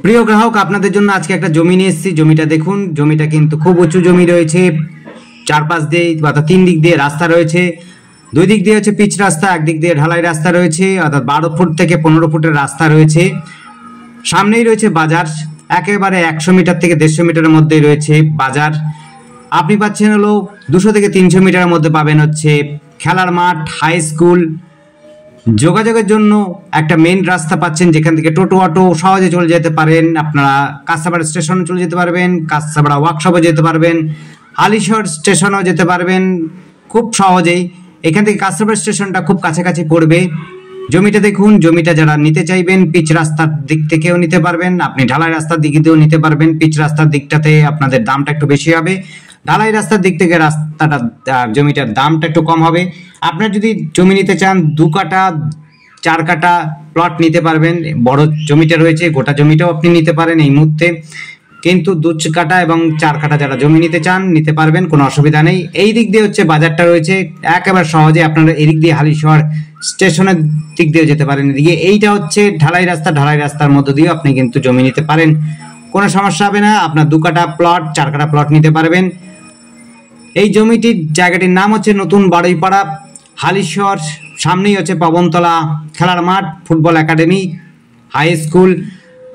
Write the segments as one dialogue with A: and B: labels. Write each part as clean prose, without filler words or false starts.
A: প্রিয় গ্রাহক, আপনাদের জন্য আজকে একটা জমি নিয়ে এসেছি। জমিটা দেখুন, জমিটা কিন্তু খুব উঁচু জমি রয়েছে। 4-5 দিয়ে বা 3 দিক দিয়ে রাস্তা রয়েছে। 2 দিক দিয়ে হচ্ছে পিচ রাস্তা, একদিক দিয়ে ঢালাই রাস্তা রয়েছে, অর্থাৎ 12 ফুট থেকে 15 ফুটের রাস্তা রয়েছে। সামনেই রয়েছে বাজার, একেবারে 100 মিটার থেকে 150 মিটারের মধ্যেই রয়েছে বাজার। আপনি পাচ্ছেন হলো 200 থেকে 300 মিটারের মধ্যে পাবেন হচ্ছে খেলার মাঠ, হাই স্কুল। যোগাযোগের জন্য একটা মেন রাস্তা পাচ্ছেন, যেখান থেকে টোটো অটো সহজে চলে যেতে পারেন। আপনারা কাঁচাপাড়া স্টেশনে চলে যেতে পারবেন, কাঁচাপাড়া ওয়ার্কশপে যেতে পারবেন, হালিশহর স্টেশনেও যেতে পারবেন খুব সহজেই। এখান থেকে কাঁচাপাড়া স্টেশনটা খুব কাছাকাছি পড়বে। জমিটা দেখুন, জমিটা যারা নিতে চাইবেন পিচ রাস্তার দিক থেকেও নিতে পারবেন, আপনি ঢালাই রাস্তার দিক দিয়েও নিতে পারবেন। পিচ রাস্তার দিকটাতে আপনাদের দামটা একটু বেশি হবে, ঢালাই রাস্তার দিক থেকে রাস্তাটা জমিটার দামটা একটু কম হবে। আপনার যদি জমি নিতে চান 2 কাঠা 4 কাঠা প্লট নিতে পারবেন। বড় জমিটা রয়েছে, গোটা জমিটাও আপনি নিতে পারেন এই মুহূর্তে, কিন্তু 2 কাঠা এবং 4 কাঠা যারা জমি নিতে চান নিতে পারবেন, কোনো অসুবিধা নেই। এই দিক দিয়ে হচ্ছে বাজারটা রয়েছে, একেবারে সহজে আপনারা এই দিক দিয়ে হালিশহর স্টেশনের দিক দিয়ে যেতে পারেন। এদিকে এইটা হচ্ছে ঢালাই রাস্তা, ঢালাই রাস্তার মধ্য দিয়ে আপনি কিন্তু জমি নিতে পারেন, কোনো সমস্যা হবে না। আপনার 2 কাঠা প্লট 4 কাঠা প্লট নিতে পারবেন। এই জমিটির জায়গাটির নাম হচ্ছে নতুন বাড়ইপাড়া, হালিশহর। সামনেই হচ্ছে পবনতলা খেলার মাঠ, ফুটবল একাডেমি, হাই স্কুল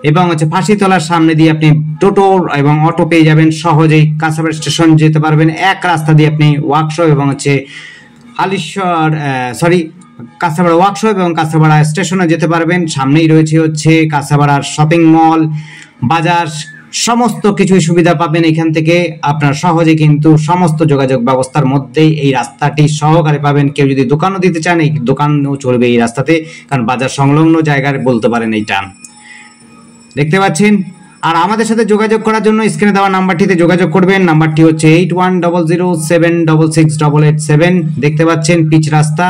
A: এবং হচ্ছে ফাঁসিতলার সামনে দিয়ে আপনি টোটো এবং অটো পেয়ে যাবেন সহজেই। কাঁচাপাড়া স্টেশন যেতে পারবেন এক রাস্তা দিয়ে, আপনি ওয়ার্কশপ এবং হচ্ছে হালিশহর কাঁচাপাড়া ওয়ার্কশপ এবং কাঁচাপাড়া স্টেশনে যেতে পারবেন। সামনেই রয়েছে হচ্ছে কাঁচাপাড়ার শপিং মল, বাজার, সমস্ত কিছুই সুবিধা পাবেন এখান থেকে। আপনার সহজে কিন্তু সমস্ত যোগাযোগ ব্যবস্থার মধ্যেই এই রাস্তাটি সহকারে পাবেন। কেউ যদি দোকানও দিতে চান, এই দোকানও চলবে এই রাস্তাতে, কারণ বাজার সংলগ্ন জায়গায় বলতে পারেন এইটা। দেখতে পাচ্ছেন। আর আমাদের সাথে যোগাযোগ করার জন্য স্ক্রিনে দেওয়া নাম্বারটিতে যোগাযোগ করবেন। নাম্বারটি হচ্ছে 8100768887। দেখতে পাচ্ছেন পিচ রাস্তা,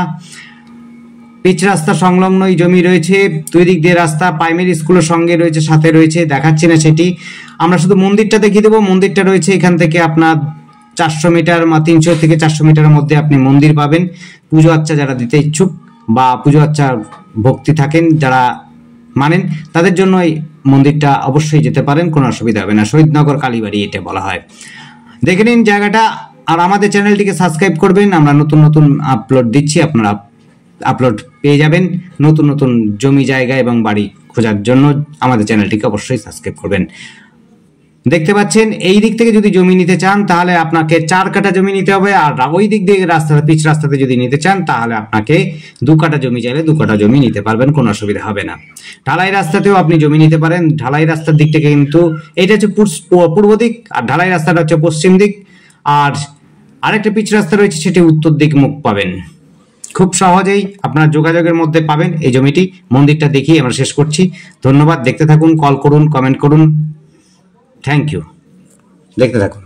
A: পিচ রাস্তা সংলগ্নই জমি রয়েছে। 2 দিক দিয়ে রাস্তা, প্রাইমারি স্কুলের সঙ্গে রয়েছে, সাথে রয়েছে, দেখাচ্ছি না সেটি। আমরা শুধু মন্দিরটা দেখিয়ে দেবো। মন্দিরটা রয়েছে এখান থেকে আপনার 400 মিটার বা 300 থেকে 400 মিটারের মধ্যে আপনি মন্দির পাবেন। পুজো আচ্চা যারা দিতে ইচ্ছুক বা পুজো আচ্চা ভক্তি থাকেন যারা মানেন, তাদের জন্য এই মন্দিরটা অবশ্যই যেতে পারেন, কোনো অসুবিধা হবে না। শহীদনগর কালীবাড়ি এটা বলা হয়। দেখে নিন জায়গাটা, আর আমাদের চ্যানেলটিকে সাবস্ক্রাইব করবেন। আমরা নতুন নতুন আপলোড দিচ্ছি, আপনারা আপলোড পেয়ে যাবেন। নতুন নতুন জমি জায়গা এবং বাড়ি খোঁজার জন্য আমাদের চ্যানেলটিকে অবশ্যই সাবস্ক্রাইব করবেন। দেখতে পাচ্ছেন, এই দিক থেকে যদি জমি নিতে চান তাহলে আপনাকে 4 কাঠা জমি নিতে হবে, আর ওই দিক দিয়ে রাস্তা পিচ রাস্তাতে যদি নিতে চান তাহলে আপনাকে 2 কাঠা জমি চাইলে 2 কাঠা জমি নিতে পারবেন, কোনো অসুবিধা হবে না। ঢালাই রাস্তাতেও আপনি জমি নিতে পারেন। ঢালাই রাস্তার দিক থেকে কিন্তু এটা হচ্ছে পূর্ব দিক, আর ঢালাই রাস্তাটা হচ্ছে পশ্চিম দিক, আর আরেকটা পিচ রাস্তা রয়েছে সেটি উত্তর দিক মুখ পাবেন। খুব সহজেই আপনার যোগাযোগের মধ্যে পাবেন এই জমিটি। মন্দিরটা দেখিয়ে আমরা শেষ করছি। ধন্যবাদ, দেখতে থাকুন, কল করুন, কমেন্ট করুন। থ্যাংক ইউ, দেখতে থাকুন।